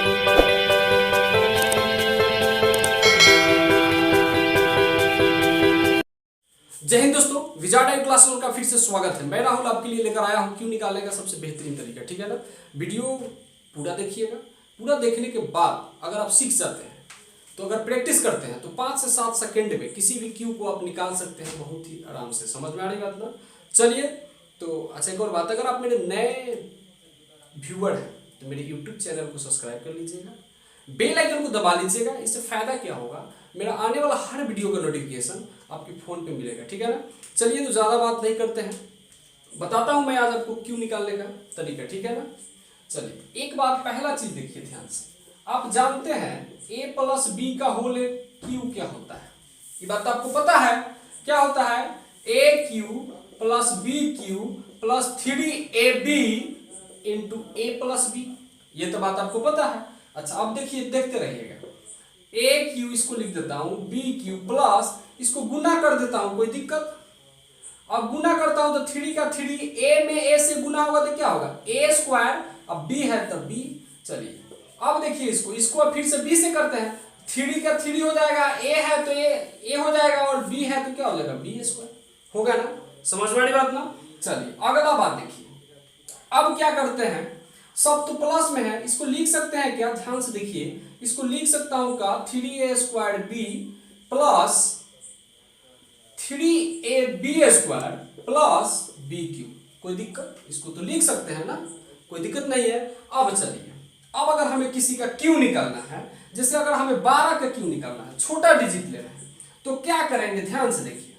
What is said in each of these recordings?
जय हिंद दोस्तों, wizard time classroom का फिर से स्वागत है। मैं राहुल आपके लिए लेकर आया हूं क्यों निकालने का सबसे बेहतरीन तरीका। ठीक है ना, वीडियो पूरा देखिएगा। पूरा देखने के बाद अगर आप सीख जाते हैं तो अगर प्रैक्टिस करते हैं तो 5 से 7 सेकंड में किसी भी क्यू को आप निकाल सकते हैं बहुत ही आराम से। समझ में आ रही बात ना? चलिए तो अच्छा, एक और बात, अगर आप मेरे नए व्यूअर हैं तो मेरे यूट्यूब चैनल को सब्सक्राइब कर लीजिएगा, बेल आइकन को दबा लीजिएगा। इससे फायदा क्या होगा, मेरा आने वाला हर वीडियो का नोटिफिकेशन आपके फोन पे मिलेगा। ठीक है ना, चलिए तो ज़्यादा बात नहीं करते हैं, बताता हूं मैं आज आपको क्यों निकालने का तरीका। ठीक है ना, चलिए एक बात, पहला चीज देखिए ध्यान से। आप जानते हैं a प्लस बी का होल क्यू क्या होता है? ये बात आपको पता है क्या होता है? A cube plus B cube plus 3ab into a plus b. ये तो बात आपको पता है। अच्छा अब देखिए, देखते रहिएगा। ए क्यू इसको लिख देता हूं बी क्यू प्लस इसको गुना कर देता हूं, कोई दिक्कत? अब गुना करता हूं तो 3 का 3 ए में ए से गुना होगा तो क्या होगा? ए स्क्वायर। अब बी है तब बी। चलिए अब देखिए इसको अब फिर से बी से करते हैं। 3 का 3 हो जाएगा, ए है तो ए हो जाएगा और बी है तो क्या हो जाएगा? बी स्क्वायर होगा ना। समझ में आ रही बात ना? चलिए अगला बात देखिए। अब क्या करते हैं, सब तो प्लस में है, इसको लिख सकते हैं क्या? ध्यान से देखिए, इसको लिख सकता हूं का 3a square B plus 3ab square plus B cube. कोई दिक्कत? इसको तो लिख सकते हैं ना, कोई दिक्कत नहीं है। अब चलिए, अब अगर हमें किसी का क्यू निकालना है, जैसे अगर हमें 12 का क्यू निकालना है, छोटा डिजिट ले रहे हैं, तो क्या करेंगे? ध्यान से देखिए,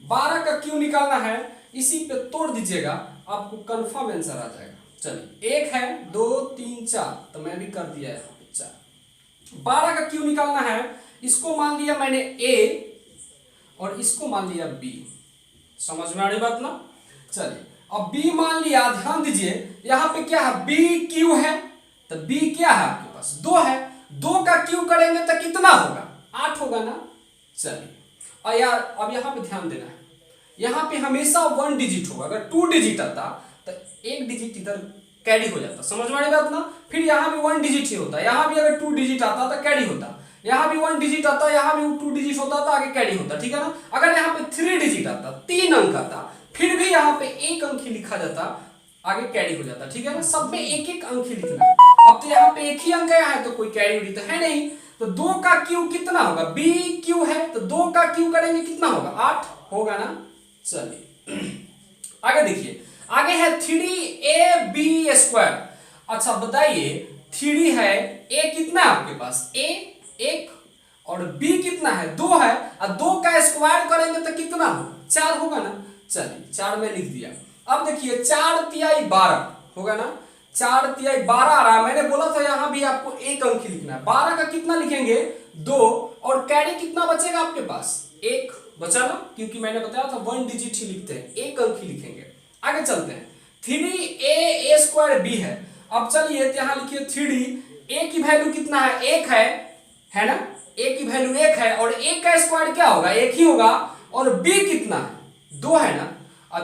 12 का क्यू निकालना है, इसी पे तोड़ दीजिएगा, आपको कंफर्म आंसर आ जाएगा। चलिए 1 है 2 3 4, तो मैं भी कर दिया यहाँ पे 4। 12 का क्यू निकालना है, इसको मान लिया मैंने a और इसको मान लिया b। समझ में आ रही बात ना? चलिए अब b मान लिया, ध्यान दीजिए यहाँ पे क्या है? b q है, तो b क्या है आपके पास? 2 है। 2 का q करेंगे तो कितना होगा? 8 होगा ना। चलिए और यार अब यहाँ पे ध्यान देना है, यहाँ पे हमेशा 1 डिजिट होगा। अगर 2 डिजिट आता तो 1 डिजिट इधर कैरी हो जाता। समझ में आ रही बात ना? फिर यहाँ भी 1 डिजिट ही होता, यहाँ भी अगर 2 डिजिट आता तो कैरी होता, यहाँ भी 1 डिजिट आता, यहाँ भी 2 डिजिट होता तो आगे कैरी होता। ठीक है ना? अगर यहाँ पे 3 डिजिट आता, 3 अंक आता, फिर भी यहाँ पे 1 अंक ही लिखा जाता, आगे कैरी हो जाता। ठीक है ना? सब में 1-1 अंक ही लिखना है। अब तो यहाँ पे 1 ही अंक आया है तो कोई कैरी उड़ी तो है नहीं। तो 2 का क्यू कितना होगा? बी क्यू है, तो 2 का क्यू करेंगे कितना होगा? 8 होगा ना। चलिए आगे देखिए, आगे है 3ab स्क्वायर। अच्छा बताइए, 3 है, a कितना है आपके पास? a 1 और b कितना है? 2 है, और 2 का स्क्वायर करेंगे तो कितना होगा? 4 होगा ना। चलिए 4 में लिख दिया। अब देखिए 4 तिहाई 12 होगा ना। 4 तिहाई 12 आ रहा है, मैंने बोला था यहाँ भी आपको 1 अंक लिखना है। 12 का कितना लिखेंगे? 2, और कैरी कितना बचेगा आपके पास? 1 बचा ना, क्योंकि मैंने बताया था 1 डिजिट ही लिखते हैं, 1 अंक ही लिखेंगे। आगे चलते हैं, 3a स्क्वायर b है। अब चलिए यहाँ लिखिए 3 a की वैल्यू कितना है? 1 है ना? a की वैल्यू 1 है और 1 का स्क्वायर क्या होगा? 1 ही होगा। और b कितना है? 2 है ना, और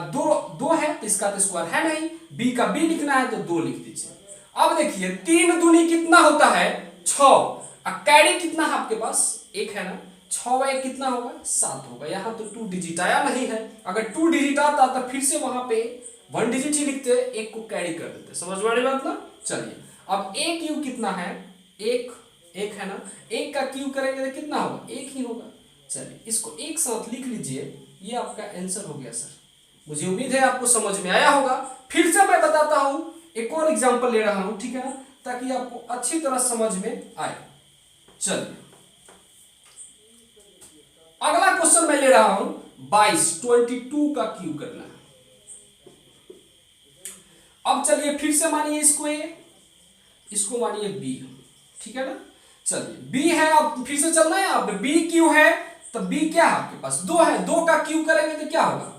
2 है तो इसका तो स्क्वायर है नहीं, b का b लिखना है तो 2 लिख दीजिए। अब देखिए 3 दूनी कितना होता है? 6, और कैरी कितना है आपके पास? 1 है ना। 6 × 1 कितना होगा? 7 होगा। यहाँ तो 2 डिजिट आया नहीं है, अगर 2 डिजिट आता तो फिर से वहां पे 1 डिजिट ही लिखते, 1 को कैरी कर देते। समझ में आ रही बात ना? चलिए अब a क्यू कितना है? 1 है ना। 1 का क्यू करेंगे तो कितना होगा? 1 ही होगा। चलिए इसको एक साथ लिख लीजिए, ये आपका आंसर हो गया सर। मुझे उम्मीद है आपको समझ में आया होगा। फिर से मैं बताता हूं, एक और एग्जांपल ले रहा हूं, ठीक है ना, ताकि आपको अच्छी तरह समझ में आए। चलिए अगला क्वेश्चन मैं ले रहा हूं 22 का क्यू करना है। अब चलिए फिर से मानिए इसको a, इसको मानिए b। ठीक है ना? चलिए b है, अब फिर से चलना है। अब b क्यू है तो b क्या है आपके पास? 2 है। 2 का क्यू करेंगे तो क्या होगा?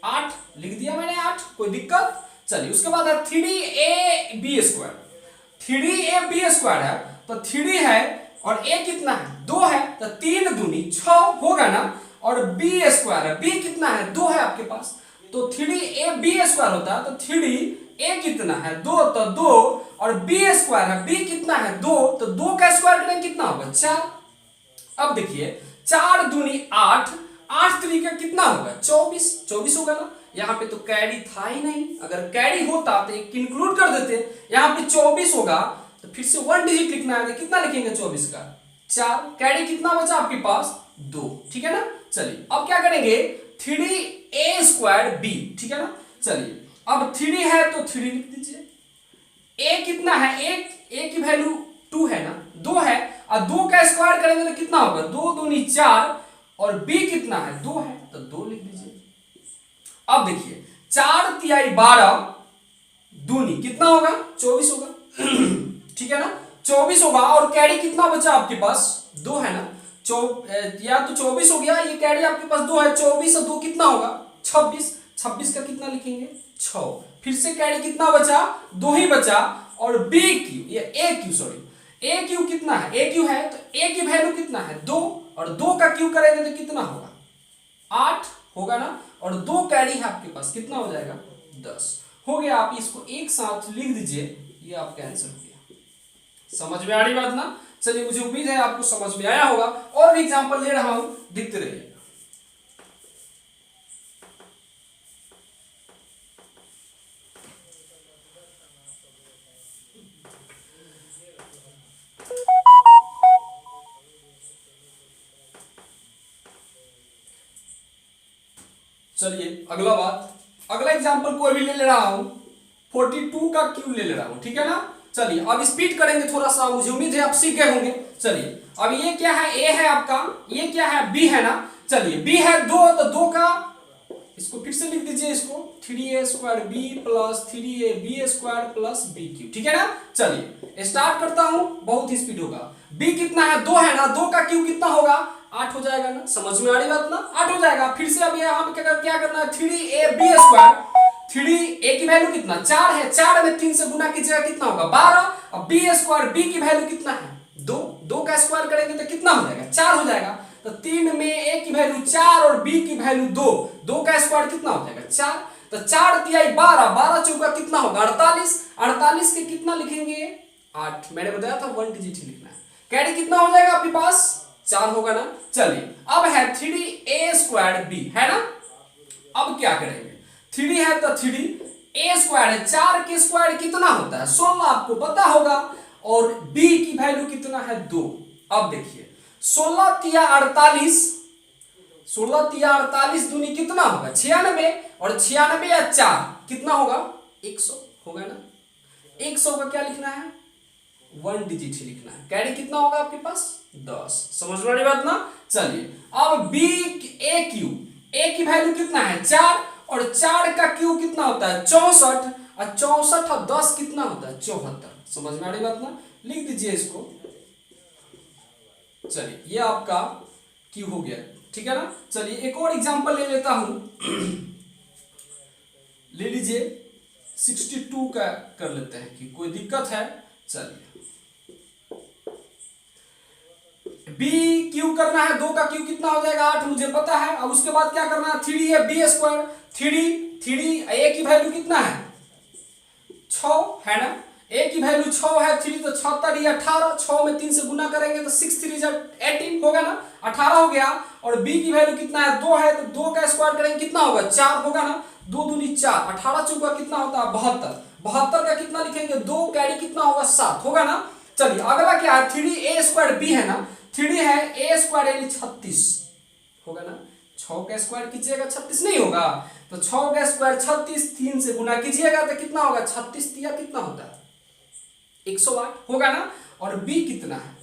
8 लिख दिया मैंने, 8, कोई दिक्कत? चलिए उसके बाद है 3ab स्क्वायर। 3ab स्क्वायर है तो 3 है और a कितना है? 2 है, तो 3 दूनी 6 होगा ना। और b स्क्वायर है, b कितना है? 2 है आपके पास, तो 3ab स्क्वायर होता है तो 3 ए कितना है 2, तो 2 और बी स्क्वायर है, बी कितना है 2, तो 2 का स्क्वायर करेंगे कितना होगा 4। अब देखिए 4 दूनी 8, 8 तरीका कितना होगा 24, 24 होगा ना। यहाँ पे तो कैरी था ही नहीं, अगर कैरी होता तो एक इंक्लूड कर देते। यहाँ पे 24 होगा तो फिर से 1 डिजिट लिखना है, तो कितना लिखेंगे 24 का 4, कैरी कितना बचा आपके पास 2, ठीक है ना। चलिए अब क्या करेंगे 3a स्क्वायर b, ठीक है ना। चलिए अब 3 है तो 3 लिख दीजिए, a कितना है, a की वैल्यू 2 है ना, 2 है, और 2 का स्क्वायर करेंगे तो कितना होगा 2 दूनी 4, और b कितना है 2 है तो 2 लिख दीजिए। अब देखिए 4 तिहाई 12 दूनी कितना होगा 24 होगा ठीक है ना, 24 होगा, और कैरी कितना बचा आपके पास 2 है ना, या तो 24 हो गया, ये कैरी आपके पास 2 है, 24 और 2 कितना होगा 26, 26 का कितना लिखेंगे 6, फिर से कैरी कितना बचा 2 ही बचा, और बी क्यू ये ए क्यू सॉरी ए क्यू कितना है, ए क्यू है तो ए की वैल्यू कितना है 2, और 2 का क्यू करेंगे तो कितना होगा 8 होगा ना, और 2 कैरी है आपके पास कितना हो जाएगा 10 हो गया। आप इसको एक साथ लिख दीजिए, ये आपका आंसर हो गया। समझ में आ रही बात ना। चलिए मुझे उम्मीद है आपको समझ में आया होगा, और भी एग्जांपल ले रहा हूं, दिखते रहिए। चलिए अगला एग्जांपल कोई भी ले रहा हूं, 42 का क्यूब ले रहा हूं, ठीक है ना। चलिए अब स्पीड करेंगे थोड़ा सा, मुझे उम्मीद है आप सीख गए होंगे। चलिए अब ये क्या है, ए है आपका, ये क्या है बी है ना। चलिए बी है 2, तो 2 का इसको फिर से लिख दीजिए, इसको 3a square b plus 3ab square plus b cube, ठीक है ना। चलिए स्टार्ट करता हूं, बहुत ही स्पीड होगा। b कितना है 2 है ना, 2 का क्यूब कितना होगा 8 हो जाएगा ना, समझ में आ रही बात ना, 8 हो जाएगा। फिर से अब यहाँ पे क्या करना है 3ab स्क्वायर, 3a की वैल्यू कितना 4 है, 4 में 3 से गुना कीजिएगा कितना होगा 12, और b स्क्वायर b की वैल्यू कितना है 2, 2 का स्क्वायर करेंगे तो कितना हो जाएगा 4 हो जाएगा। तो 3 में a की वैल्यू 4 और b की वैल्यू 2, 2 का स्क्वायर कितना हो जाएगा 4, तो 4 तिहाई 12, 12 चौका कितना होगा 48, 48 के कितना लिखेंगे 8, मैंने बताया था 1 डिजिट ही लिखना है। कैरी कितना हो जाएगा आपके पास 4 होगा ना। चलिए अब है 3a स्क्वायर b है ना। अब क्या करेंगे 3 है तो 3a स्क्वायर है, 4 के स्क्वायर कितना होता है 16 आपको पता होगा, और b की वैल्यू कितना है 2। अब देखिए 16 तिया 48, 16 तिया 48 दूनी कितना होगा 96, और 96 या 4 कितना होगा 100 होगा ना। 100 का क्या लिखना है 1 डिजिट ही लिखना है। कैरी कितना होगा आपके पास 10, समझ में आ रही बात ना। चलिए अब b a क्यूब, a की वैल्यू कितना है 4, और 4 का क्यूब कितना होता है 64, और 64 और 10 कितना होता है 74, समझ में आ रही बात ना। लिख दीजिए इसको। चलिए ये आपका क्यूब हो गया, ठीक है ना। चलिए एक और एग्जांपल ले लेता हूं ले लीजिए 62 का कर लेते हैं, कि कोई दिक्कत है। चलिए b क्यूब करना है, 2 का क्यूब कितना हो जाएगा 8 मुझे पता है। अब उसके बाद क्या करना है 3ab स्क्वायर, 3 a की वैल्यू कितना है 6 है ना, a की वैल्यू 6 है, 3 तो 76 या 18, 6 में 3 से गुना करेंगे तो 6 3 18 होगा ना, 18 हो गया। और b की वैल्यू कितना है 2 है, तो 2 का स्क्वायर करेंगे कितना होगा 4 होगा ना, 2 दूनी 4, 18 चौका कितना होता है 72, 72 का कितना लिखेंगे 2, कैरी कितना होगा 7 होगा ना। चलिए अगला क्या है 3a स्क्वायर b है ना, 3 है a स्क्वायर यानी 36 होगा ना, 6 का स्क्वायर कीजिएगा 36 नहीं होगा, तो 6 का स्क्वायर 36, 3 से गुना कीजिएगा तो कितना होगा 36 तिया कितना होता है 108 होगा ना। और b कितना है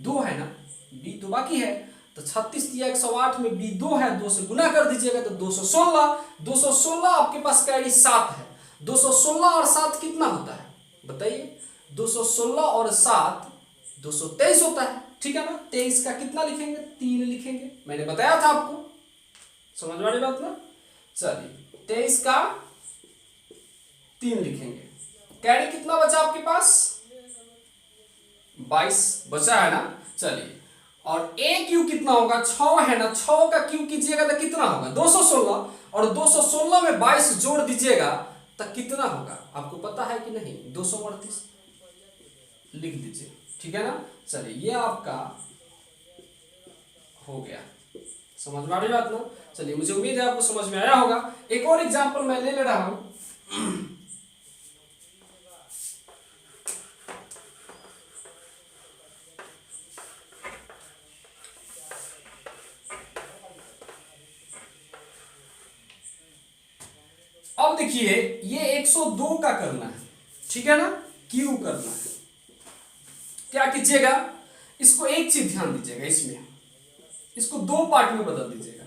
2 है ना, b तो बाकी है, तो 36 तिया 108 में b 2 है, 2 से गुना कर दीजिएगा तो 216, 216 आपके पास कैरी 7 है, 216 और 7 कितना होता है बताइए, 216 और 7 223 होता है, ठीक है ना। 23 का कितना लिखेंगे 3 लिखेंगे, मैंने बताया था आपको, समझ वाली बात ना। चलिए 23 का 3 लिखेंगे, कैरी कितना बचा आपके पास 22 बचा है ना। चलिए और a क्यूब कितना होगा 6 है ना, 6 का क्यूब कीजिएगा तो कितना होगा 216, और 216 में 22 जोड़ दीजिएगा तक कितना होगा आपको पता है कि नहीं? 238 लिख दीजिए, ठीक है ना। चलिए ये आपका हो गया, समझ में आ रही बात ना। चलिए मुझे उम्मीद है आपको समझ में आया होगा। एक और एग्जांपल मैं ले रहा हूं। अब देखिए ये 102 का करना है, ठीक है ना, क्यू करना है। क्या कीजिएगा, इसको एक चीज ध्यान दीजिएगा, इसमें इसको दो पार्ट में बदल दीजिएगा।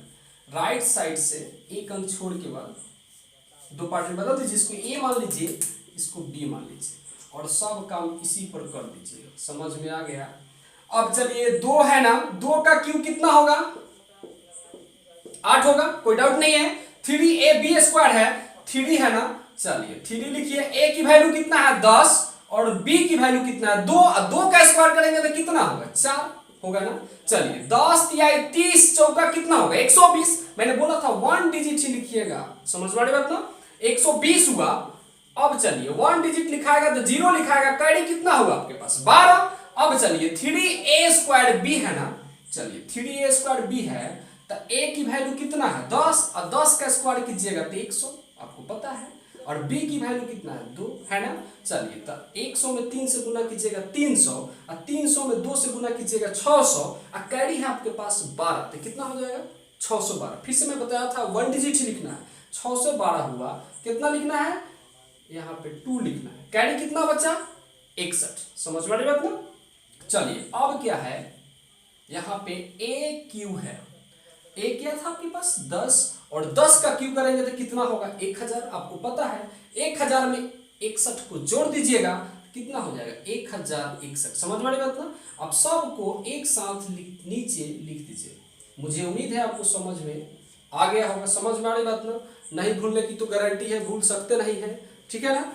राइट साइड से एक अंक छोड़ के बाद दो पार्ट में बदल दीजिए। इसको ए मान लीजिए, इसको बी मान लीजिए, और सब काम इसी पर कर दीजिएगा। समझ में आ गया? अब चलिए 2 है ना, 2 का क्यू कितना होगा? 8 होगा, कोई डाउट नहीं है। 3ab² है, 3 है ना। चलिए 3 लिखिए। ए की वैल्यू कितना है? 10, और बी की वैल्यू कितना है? 2। और 2 का स्क्वायर करेंगे तो कितना होगा? 4 होगा ना। चलिए 10 या 30 चौका कितना होगा? 120। मैंने बोला था 1 डिजिट ही लिखिएगा, समझ में आ रही बात ना। 120 हुआ। अब चलिए 1 डिजिट लिखाएगा तो 0 लिखाएगा, कैरी कितना होगा आपके पास? 12। अब चलिए 3a² है ना। चलिए 3a² है तो a की वैल्यू कितना है? 10, और 10 का स्क्वायर कीजिएगा तो 100, आपको पता है। और b की वैल्यू कितना है? 2 है ना। चलिए तो 100 में 3 से गुना कीजिएगा 300, और 300 में 2 से गुना कीजिएगा 600, और कैरी है आपके पास 12, तो कितना हो जाएगा? 612। फिर से मैं बताया था 1 डिजिट ही लिखना है। 6 से 12 हुआ, कितना लिखना है? यहाँ पे 2 लिखना है। कैरी कितना बचा? 61। समझ में आ रही बात ना। चलिए अब क्या है, यहाँ पे AQ है। ए क्या था आपके पास? 10, और 10 का क्यू करेंगे तो कितना होगा? 1000, आपको पता है। 1000 में 61 को जोड़ दीजिएगा, कितना हो जाएगा? 1061। समझ में आ रही बात ना। अब सबको एक साथ नीचे लिख दीजिए। मुझे उम्मीद है आपको समझ में आ गया होगा। समझ में आ रही बात ना। नहीं भूलने की तो गारंटी है, भूल सकते नहीं है, ठीक है ना।